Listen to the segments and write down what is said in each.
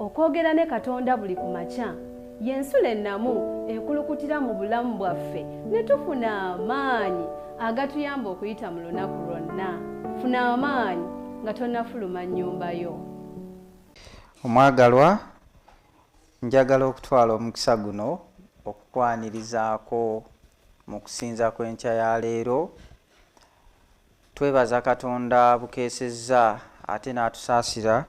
okwogera ne Katonda buli ku makya y'ensula ennamu ekulukutira mu bulamu bwaffe ne tufuna amaanyi agatuyamba okuyita mu lunaku lwonna. Funa amaanyi nga tonnafuluma nnyumba yo. Omwagalwa, njagala okutwala omukisa guno okukwanirizaako mu kusinza kw'enkya ya leero. Twebaza Katonda bukeesezza ate n'atusaasira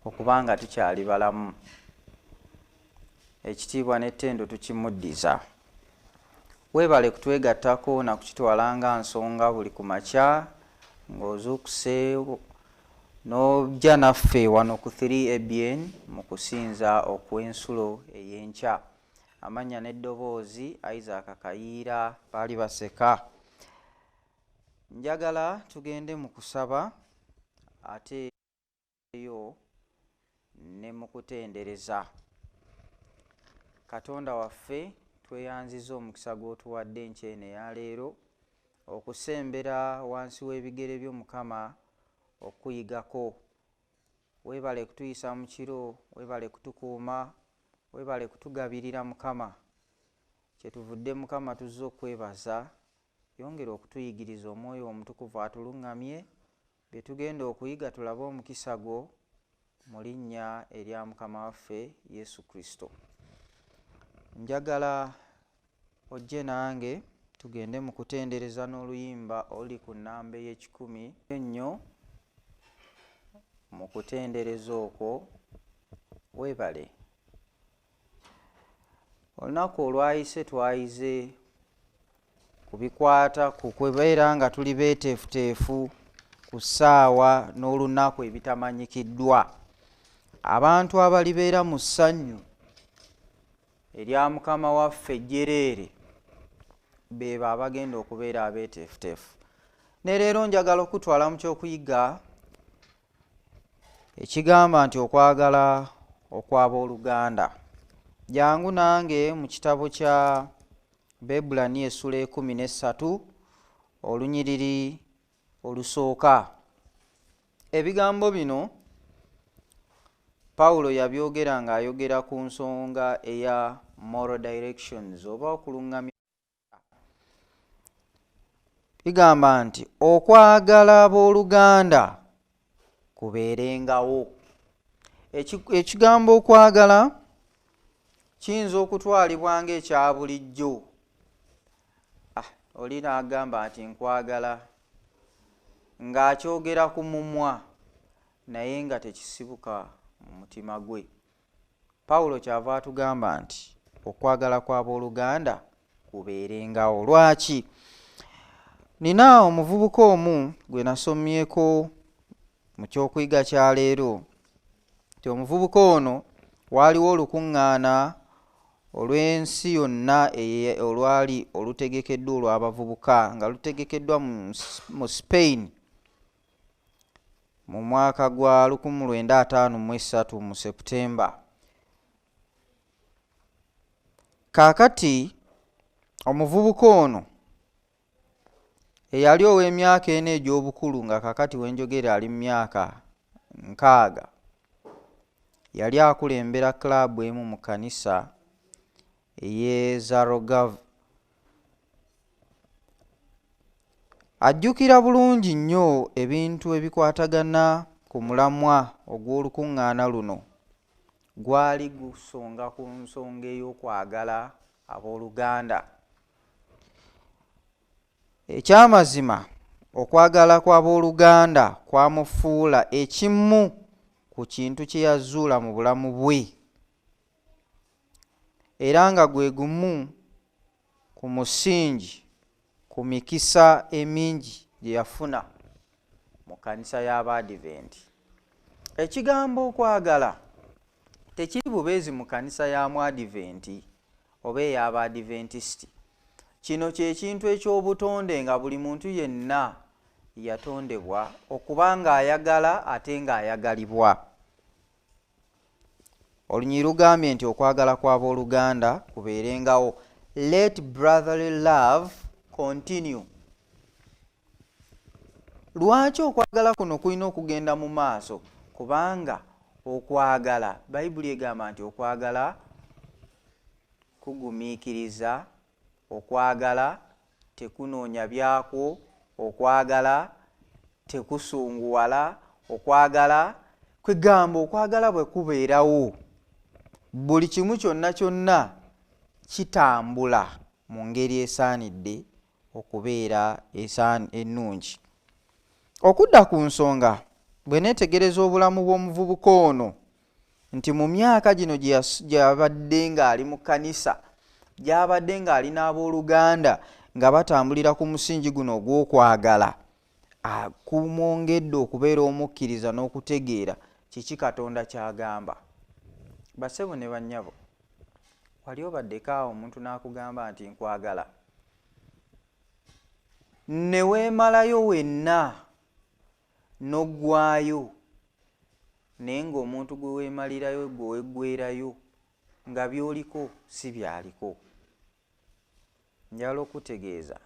okubanga tukyali balamu. Ekitiibwa n'ettendo tukimuddiza. Weebale kutwegattako na kukitwala nga nsonga buli ku makya ng'ozuukuse n'ojja naffe wano ku 3ABN mu kusinza okw'ensulo ey'enkya. Amannya n'eddoboozi Isaac Kayiira baali baseka. Njagala tugende mu kusaba ate yo ne mu kutendereza. Katonda waffe tweyanziza omukisa gw'otuwadde enkya eno eya leero okusembera wansi w'ebigere by'Omukama okuyigako. Weebale kutuyisa mu kiro, weebale kutukuuma, weebale kutugabirira Mukama. Kyetuvudde Mukama tuzze okwebaza, yongera okutuyigiriza Omwoyo Omutukuvu atuluŋŋamye bye tugenda okuyiga tulabe omukisa gwo mu linnya erya Mukama waffe Yesu Kristo. Njagala ojje nange tugende mu kutendereza n'oluyimba oli ku nnamba ey'ekikumi ennyo. Mu kutendereza okwo weebale. Olunaku olwayise twayize ku bikwata ku kubeera nga tuli beeteefuteefu ku ssaawa n'olunaku ebitamanyikiddwa. Abantu abalibeera mu ssanyu erya Mukama waffe ejjereere beebo abagenda okubeera abeeteefuteefu. Ne leero njagala okutwala mu ky'okuyiga ekigamba nti okwagala okw'abooluganda. Jangu nange mu kitabo kya Beebulaniya essula 13 olunyiriri olusooka. Ebigambo bino Pawulo yabyogera ng'ayogera ku nsonga eya moral directions oba okuluŋŋamya. Bigamba nti okwagala abooluganda kubeerengawo. Ekigambo okwagala kiyinza okutwalibwa ng'ekya bulijjo. Oli n'agamba nti nkwagala ng'akyogera ku mumwa naye nga tekisibuka mu mutima gwe. Pawulo kyava atugamba nti okwagala kw'abooluganda kubeerengawo. Lwaki? Nina omuvubuka omu gwe nasomyeko mu ky'okuyiga kya leero. Nti omuvubuka ono waaliwo olukuŋŋaana olw'ensi yonna olwali olutegekeddwa olw'abavubuka nga lutegekeddwa mu Spain mu mwaka gwa 1953 mu Septemba. Kaakati omuvubuka ono eyali ow'emyaka ena egy'obukulu nga kaakati wenjogera ali mu myaka 60 yali akulembera klaabu emu mu kanisa ey'Ezarogav. Ajjukira bulungi nnyo ebintu ebikwatagana ku mulamwa ogw'olukuŋŋaana luno. Gwali gusonga ku nsonga ey'okwagala abooluganda. Ekyamazima okwagala kw'abooluganda kwamufuula ekimu ku kintu kye yazuula mu bulamu bwe, era nga gwe gumu ku musingi ku mikisa emingi gye yafuna mu kkanisa y'Abadiventi. Ekigambo okwagala tekiri bubeezi mu kkanisa ya Mwadiventi oba ey'Abadiventisiti. Kino kye kintu eky'obutonde nga buli muntu yenna yatondebwa okuba ng'ayagala ate ng'ayagalibwa. Olunyiriri lugambye nti okwagala kw'abooluganda kubeerengawo. Let brotherly love continue. Lwaki okwagala kuno kulina okugenda mu maaso? Kubanga okwagala bayibuli egamba nti okwagala kugumiikiriza, okwagala tekunoonya byakwo, okwagala tekusunguwala, okwagala kwegamba okwagala bwe kubeerawo buli kimu kyonna kyonna kitambula mu ngeri esaanidde okubeera ennungi. Okudda ku nsonga bwe neetegereza obulamu bw'omuvubuka ono nti mu myaka gino gy'abadde ng'ali mu kkanisa, gy'abadde ng'ali n'abooluganda nga batambulira ku musingi guno ogw'okwagala, kumwongedde okubeera omukkiriza n'okutegeera kiki Katonda ky'agamba. Bassebo ne bannyabo, wali obaddeko awo omuntu n'akugamba nti nkwagala, ne weemalayo wenna n'oggwaayo, naye ng'omuntu gwe weemalirayo gwe weggweerayo nga by'oliko si byaliko. Njala okutegeeza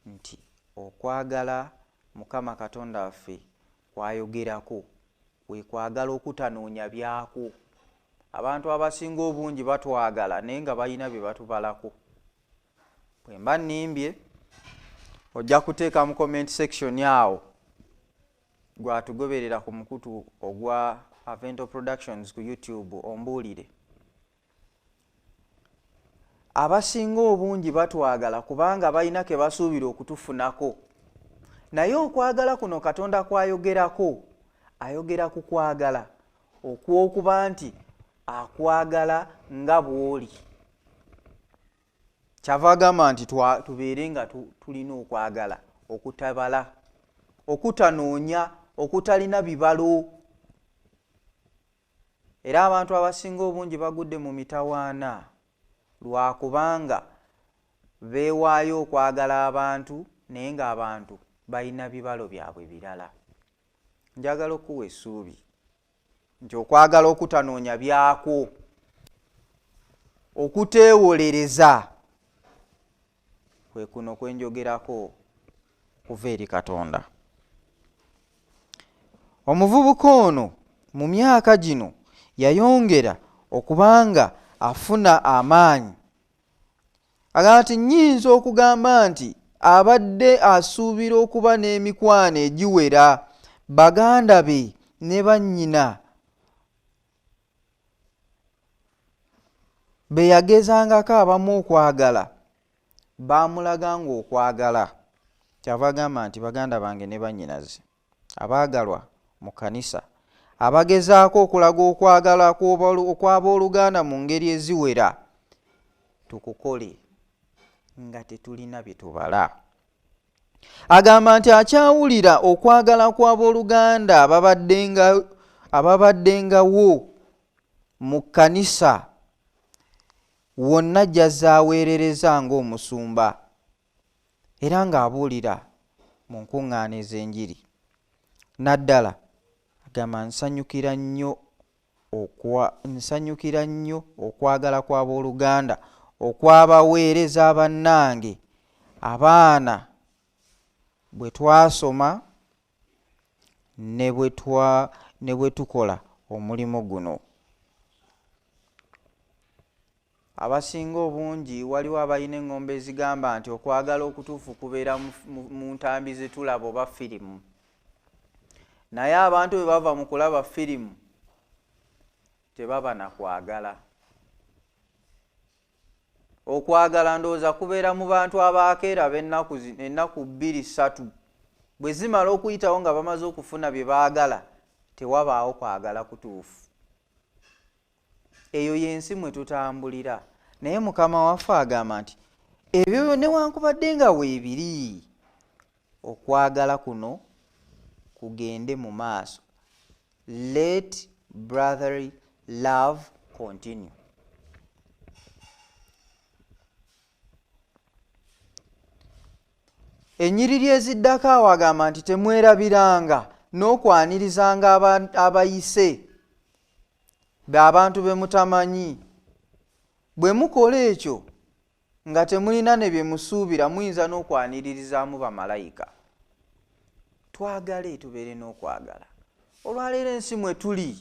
nti okwagala Mukama Katonda waffe kwayogerako kwe kwagala okutanoonya byako. Abantu abasinga obungi batwagala naye nga balina bye batubalako. Bwe mba nnimbye ojja kuteeka mu comment section awo gwatugoberera ku mukutu ogwa Avento Productions ku YouTube ombuulire. Abasinga obungi batwagala kubanga balina ke basuubira okutufunako, naye okwagala kuno Katonda kwayogerako ayogera ku kwagala okw'okuba nti akwagala nga bw'oli. Kyava agamba nti tubeere nga tulina okwagala okutabala, okutanoonya, okutalina bibalo. Era abantu abasinga obungi bagudde mu mitawaana lwakubanga beewaayo okwagala abantu naye ng'abantu balina bibalo byabwe birala. Njagala okuwa essuubi nti okwagala okutanoonya byako, okuteewolereza, kwe kuno kwe njogerako kuva eri Katonda. Omuvubuka ono mu myaka gino yayongera okubanga afuna amaanyi. Agamba nti nnyinza okugamba nti abadde asuubira okuba n'emikwano egiwera, baganda be ne bannyina be yagezangako abamu okwagala, baamulaganga okwagala. Kyava agamba nti baganda bange ne bannyinaze abaagalwa mu kkanisa, abagezaako okulaga okwagala okw'abooluganda mu ngeri eziwera, tukukole nga tetulina bye tubala. Agamba nti akyawulira okwagala kw'abooluganda ababaddengawo mu kkanisa wonna jjazza aweerereza ng'omusumba, era ng'abuulira mu nkuŋŋaana ez'enjiri. Naddala agamba nsanyukira nnyo okwagala kw'abooluganda okwabaweereza bannange abaana bwe twasoma ne bwe tukola omulimu guno. Abasinga obungi waliwo abalina eŋŋombe ezigamba nti okwagala okutuufu kubeera mu ntambi ze tulaba oba firimu, naye abantu bwe bava mu kulaba firimu tebaba na kwagala. Okwagala ndowooza kubeera mu bantu abaakeera b'ennaku 2-3 bwe zimala okuyitawo nga bamaze okufuna bye baagala, tewabaawo kwagala kutuufu. Eyo y'ensi mwe tutambulira. Naye Mukama waffe agamba nti ebyo newankubadde nga weebiri, okwagala kuno kugende mu maaso. Let brotherly love continue. Ennyiriri eziddako awo agamba nti temwerabiranga n'okwanirizanga abayise abantu be mutamanyi. Bwe mukola ekyo nga temulina ne bye musuubira, muyinza n'okwaniririzaamu bamalayika. Twagale tubeere n'okwagala. olwaleero ensi mwe tuli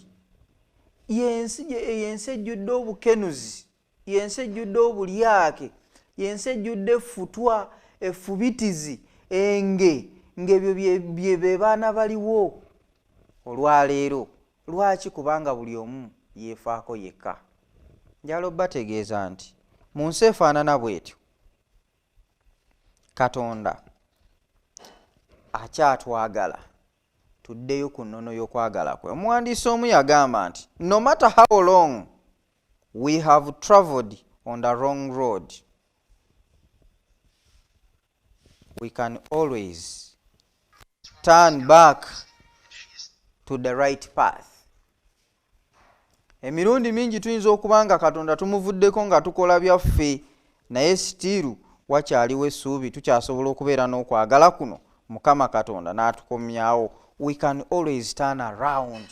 yensi ejjudde obukenuzi, yensi ejjudde obulyake, yensi ejjudde effutwa, effubitizi, ng'ebyo bye baana baliwo olwaleero. Lwaki? Kubanga buli omu yeefaako yekka. Njala obbategeeza nti mu nsi efaanana bw'etyo Katonda akyatwagala tuddeyo ku nnono y'okwagala kwe. Omuwandiisi omu yagamba nti no matter how long we have travelled on the wrong road, we can always turn back to the right path. Emirundi mingi tuyinza okuba nga Katonda tumuvuddeko nga tukola byaffe, naye sitiiru wakyaliwo essuubi, tukyasobola okubeera n'okwagala kuno Mukama Katonda n'atukomyawo. We can always turn around.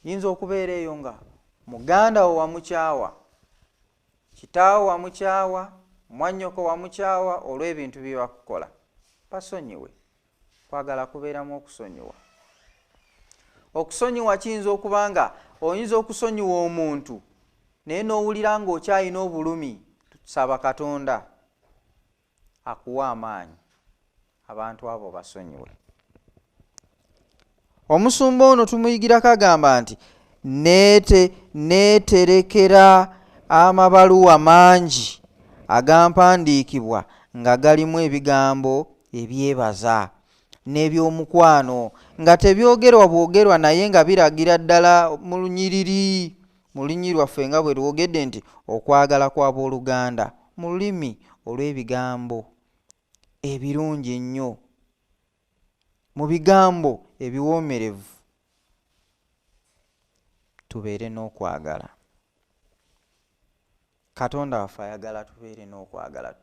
Yinza okubeera eyo nga muganda wo wamukyawa, kitaawo wamukyawa, mwannyoko wamukyawa olw'ebintu bye bakukola. Basonyiwe. Kwagala kubeeramu okusonyiwa. Okusonyiwa kiyinza okuba nga oyinza okusonyiwa omuntu naye n'owulira ng'okyalina obulumi. Saba Katonda akuwa amaanyi abantu abo basonyiwe. Omusumba ono tumuyigirako agamba nti neeterekera amabaluwa mangi agampandiikibwa nga galimu ebigambo ebyebaza n'ebyomukwano, nga tebyogerwa bwogerwa naye nga biragira ddala mu lunyiriri, mu lunyi lwaffe nga bwe lwogedde nti okwagala kw'abooluganda, mu lulimi olw'ebigambo ebirungi ennyo, mu bigambo ebiwoomerevu, tubeere n'okwagala. Katonda waffe ayagala tubeere n'okwagala.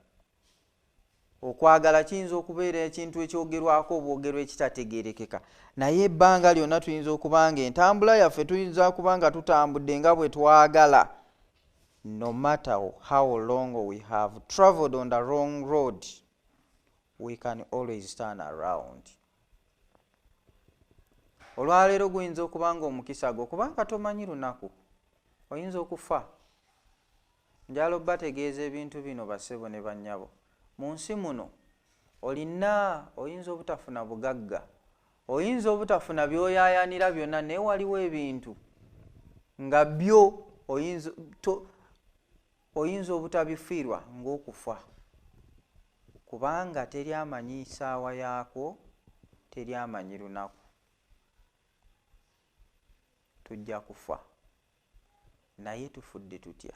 Okwagala kiyinza okubeera ekintu ekyogerwako obwogerwa ekitategeerekeka, naye ebbanga lyonna tuyinza okuba nga entambula yaffe tuyinza kuba nga tutambudde nga bwe twagala. No matter how long we have travelled on the wrong road, we can always turn around. Olwaleero guyinza okuba nga omukisa gwo, kubanga tomanyi lunaku oyinza okufa. Njala obbategeeza ebintu bino bassebo ne bannyabo. Mu nsi muno oyinza obutafuna bugagga, oyinza obutafuna by'oyaayaanira byonna, naye waliwo ebintu nga byo oyinza obutabifiirwa ng'okufa, kubanga teri amanyi ssaawa yaakwo, teri amanyi lunaku. Tujja kufa, naye tufudde tutya?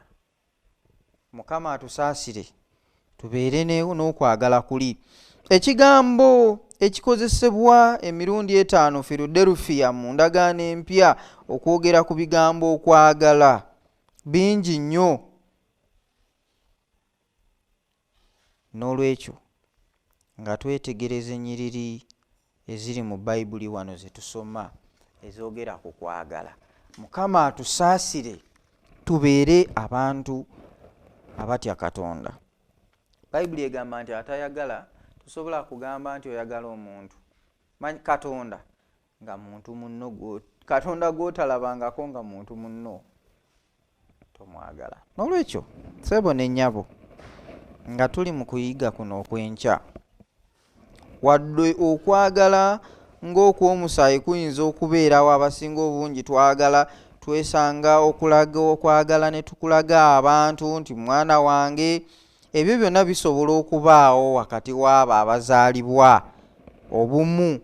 Mukama atusaasire tubeere n'okwagala kuli. Ekigambo ekikozesebwa emirundi 5 Philadelphia mu ndagaano empya okwogera ku bigambo okwagala bingi nnyo. N'olwekyo nga twetegereza ennyiriri eziri mu Bayibuli wano ze tusoma ezoogera ku kwagala, Mukama atusaasire tubeere abantu abatya Katonda. Bayibuli egamba nti atayagala tusobola kugamba nti oyagala omuntu. Manyi Katonda nga muntu munno, Katonda gw'otalabangako nga muntu munno tomwagala. N'olwekyo ssebo ne nnyabo nga tuli mu kuyiga kuno okwenkya, wadde okwagala ng'okw'omusaayi kuyinza okubeerawo, abasinga obungi twagala twesanga okulaga okwagala ne tukulaga abantu nti mwana wange. Ebyo byonna bisobola okubaawo wakati w'abo abazaalibwa obumu,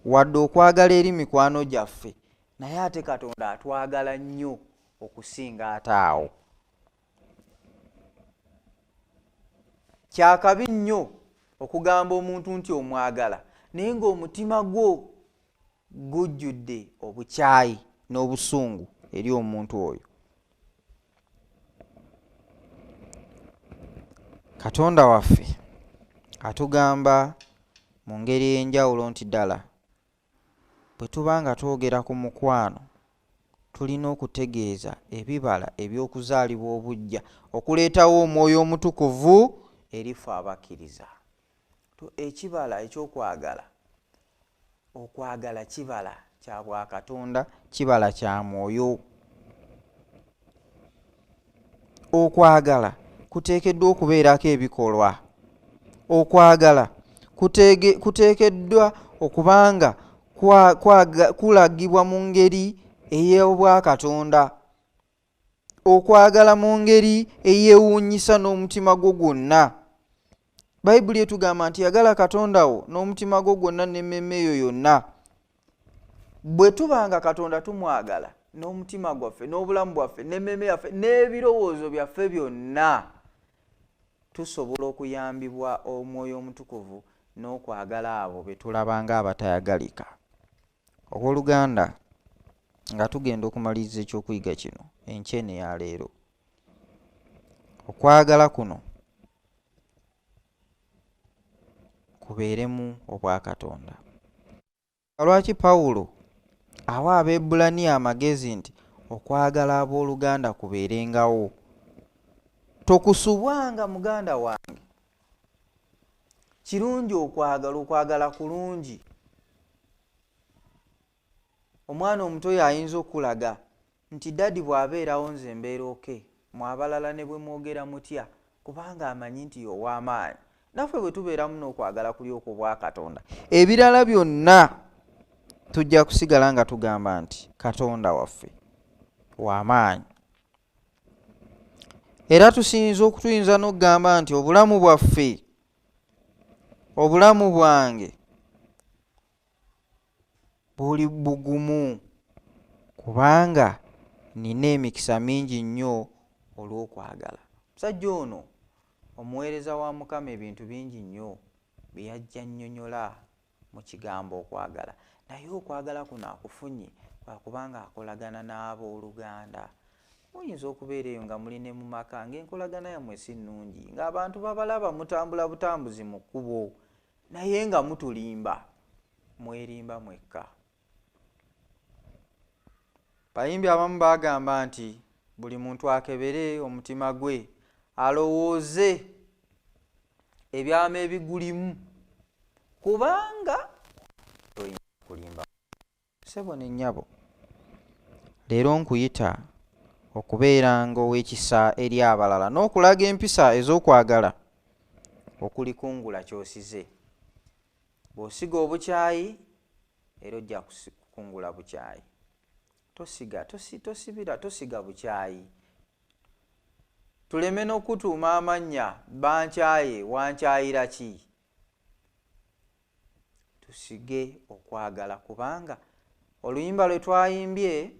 wadde okwagala eri mikwano gyaffe, naye ate Katonda atwagala nnyo okusinga ate awo. Kyakabi nnyo okugamba omuntu nti omwagala naye ng'omutima gwo gujjudde obukyayi n'obusungu eri omuntu oyo. Katonda waffe atugamba mu ngeri ey'enjawulo nti ddala bwe tuba nga twogera ku mukwano tulina okutegeeza ebibala eby'okuzaalibwa obuggya okuleetawo omwoyo omutukuvu erifu abakkiriza. Ekibala ekyokwagala okwagala kibala kya bwakatonda, kibala kya mwoyo. Okwagala kuteekeddwa okubeerako ebikolwa. Okwagala kuteekeddwa okubanga kulagibwa mu ngeri ey'obwakatonda. Okwagala mu ngeri eyeewuunyisa n'omutima gwo gwonna. Bayibuli etugamba nti yagala Katonda wo n'omutima gwo gwonna n'emmeeme yo yonna. Bwe tubanga Katonda tumwagala n'omutima gwaffe n'obulamu bwaffe n'emmeeme yaffe n'ebirowoozo byaffe byonna, tusobola okuyambibwa Omwoyo Omutukuvu n'okwagala abo be tulaba nga abatayagalika. Owooluganda, nga tugenda okumaliriza ekyokuyiga kino enkyene ya leero, okwagala kuno kubeeremu obwakatonda. Lwaki Pawulo awa Abeebbulaniya amagezi nti okwagala abooluganda kubeerengawo? Tokusubwanga muganda wange. Kirungi okwagala kulungi. Omwana omuto ayinza okulaga nti dadi bw'abeerawo nze mbeera oke, mwabalala ne bwe mwogera mutya, kubanga amanyi nti y'ow'amaanyi. Naffe bwe tubeeramu n'okwagala kuli okubwa Katonda, ebirala byonna tujja kusigala nga tugamba nti Katonda waffe w'amaanyi. Era tuyinza n'okugamba nti obulamu bwaffe, obulamu bwange buli bugumu kubanga nina emikisa mingi nnyo olw'okwagala. Musajja ono omuweereza wa Mukama ebintu bingi nnyo bye yajja nnyonnyola mu kigambo okwagala. Naye okwagala kuno akufunye lwakubanga akolagana n'abooluganda. Muyinza okubeera eyo nga muli ne mu maka ng'enkolagana yammwe si nnungi, ng'abantu babalaba mutambula butambuzi mu kkubo, naye nga mutulimba, mwerimba mwekka. Bayimbi abamu bagamba nti buli muntu akebere omutima gwe alowooze ebyama ebigulimu, kubanga toyinza kulimba. Ssebo ne nnyabo, leero nkuyita okubeeranga ow'ekisa eri abalala n'okulaga empisa ez'okwagala okuli kungula ky'osize. Bw'osiga obukyayi era ojja kukungula bukyayi. Tosiga bukyayi. Tuleme n'okutuuma amannya bankyaye, wankyayira ki? Tusige okwagala, kubanga oluyimba lwe twayimbye,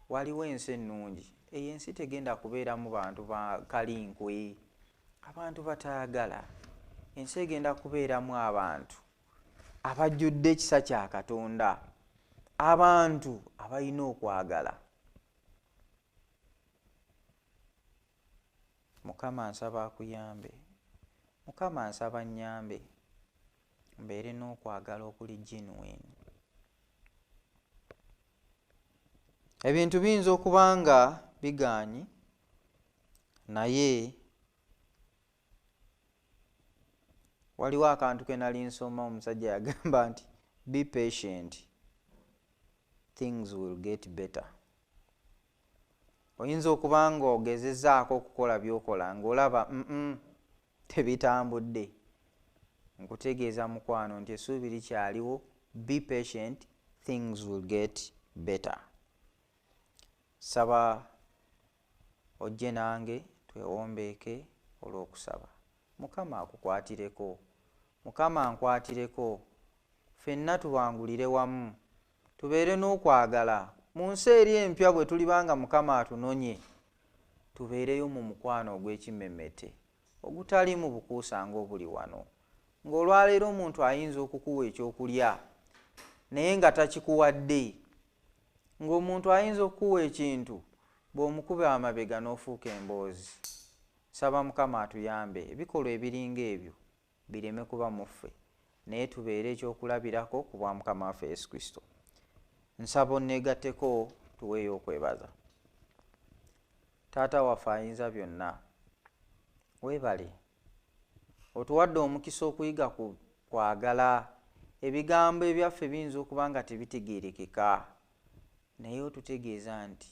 waliwo ensi ennungi. Eyo ensi tegenda kubeeramu bantu ba kalinkwe, abantu batayagala. Ensi egenda kubeeramu abantu abajjudde ekisa kya Katonda, abantu abalina okwagala. Mukama nsaba akuyambe, Mukama nsaba nnyambe mbeere n'okwagala okuli genuine. Ebintu biyinza okuba nga bigaanyi, naye waliwo akantu ke nali nsoma, omusajja yagamba nti be patient, things will get better. Oyinza okuba nga ogezezzaako okukola by'okola ng'olaba tebitambudde. Nkutegeeza mukwano nti essuubi likyaliwo. Be patient, things will get better. Saba ojje nange twewombeeke olw'okusaba. Mukama akukwatireko, Mukama ankwatireko, ffenna tuwangulire wamu, tubeere n'okwagala. Mu nsi eri empya bwe tulibanga Mukama atunonye, tubeereyo mu mukwano ogw'ekimmemmette ogutaliimu bukuusa ng'obuli wano. Ng'olwaleero omuntu ayinza okukuwa ekyokulya naye nga takikuwadde. Ng'omuntu ayinza okukuwa ekintu bw'omukuba amabega n'ofuuka emboozi. Saba Mukama atuyambe ebikolwa ebiringa ebyo bireme kuba mu ffe, naye tubeere ekyokulabirako ku bwa Mukama waffe Yesu Kristo. Nsaba onneegatteko tuweeyo okwebaza. Taata waffe ayinza byonna, weebale otuwadde omukisa okuyiga ku kwagala. Ebigambo ebyaffe biyinza okuba nga tebitegeerekeka naye otutegeeza nti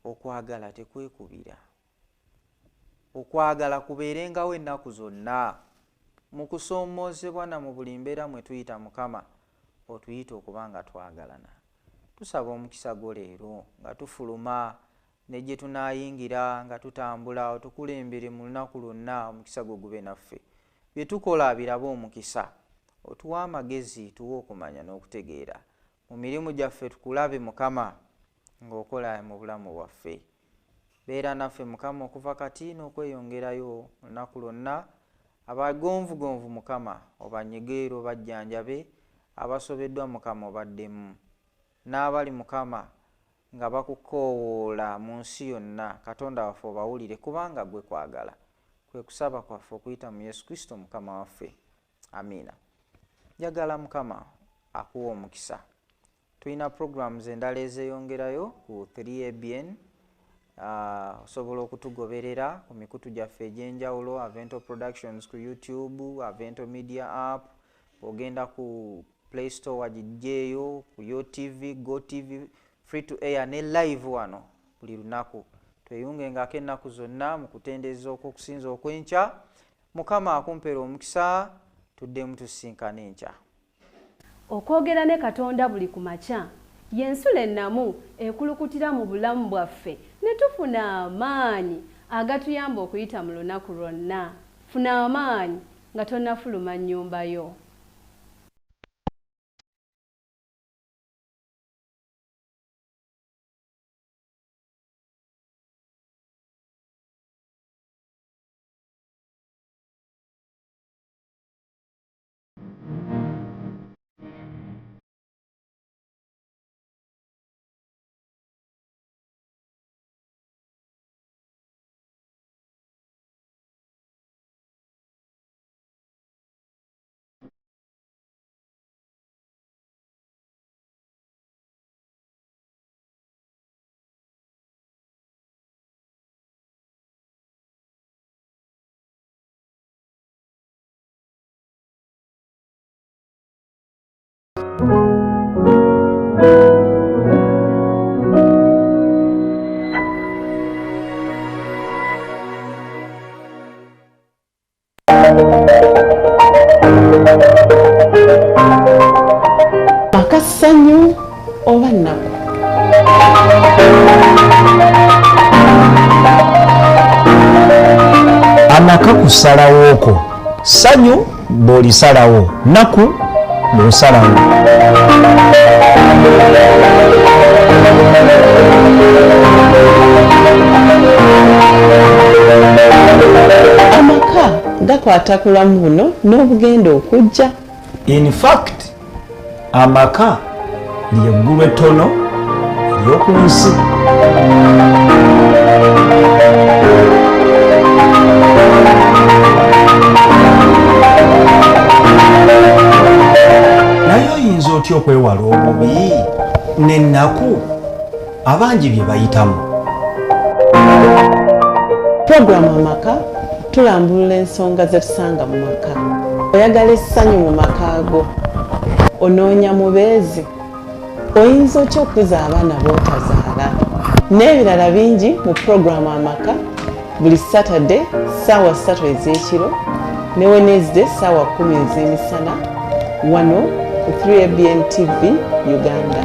okwagala tekwekubira. Okwagala kubeerengawo ennaku zonna. Mu kusoomoozebwa na mu buli mbeera mwe tuyita Mukama otuyita okuba nga twagalana. Tusaba omukisa gwo leero nga tufuluma ne gye tunaayingira nga tutambula otukulembere mu lunaku lwonna. Omukisa gwo gube naffe. Bye tukola birabe omukisa. Otuwa amagezi tuwe okumanya n'okutegeera. Mu mirimu gyaffe tukulabe Mukama ng'okola mu bulamu bwaffe. Beera naffe Mukama okuva kati n'okweyongerayo olunaku lwonna. Abagonvugonvu Mukama obanyegere obajjanjabe. Abasobeddwa Mukama obaddemu. N'abali Mukama nga bakukoowoola mu nsi yonna Katonda waffe obawulire kubanga gwe kwagala. Kwe kusaba kwaffe okuyita mu Yesu Kristo Mukama waffe. Amiina. Njagala Mukama akuwa omukisa. Tulina programs endala ezeyongerayo ku 3ABN. Osobola okutugoberera ku mikutu gyaffe egy'enjawulo, Avento Productions ku YouTube, Avento Media App. Ogenda ku Play Store wagijjeeyo, ku YoTV, GoTV, free to air ne live wano buli lunaku. Tweyungengako ennaku zonna mu kutendereza okusinza okwenkya. Mukama akumpeera omukisa, tuddemu tusisinkana enkya. Okwogera ne Katonda buli ku makya y'ensula ennamu ekulukutira mu bulamu bwaffe ne tufuna amaanyi agatuyamba okuyita mu lunaku lwonna. Funa amaanyi nga tonnafuluma nnyumba yo. Akasanyu oba nnaku. Amaka kusalawo okwo. Sanyu bw'olisalawo, nnaku bw'osalawo. Amaka gakwata ku lwamu buno n'obugenda okujja. In fact, amaka ly'eggulu ettono ery'oku nsi. Naye oyinza otya okwewala obubi n'ennaku abangi bye bayitamu? Puroguramu Amaka tulambulula ensonga ze tusanga mu maka. Oyagala essanyu mu maka go, onoonya mubeezi, oyinza otya okuza abaana b'otazaala n'ebirala bingi mu puroguramu Amaka buli Saturday ssaawa 3 ez'ekiro ne Wednesday ssaawa 10 ez'emisana wano ku 3ABN TV Uganda.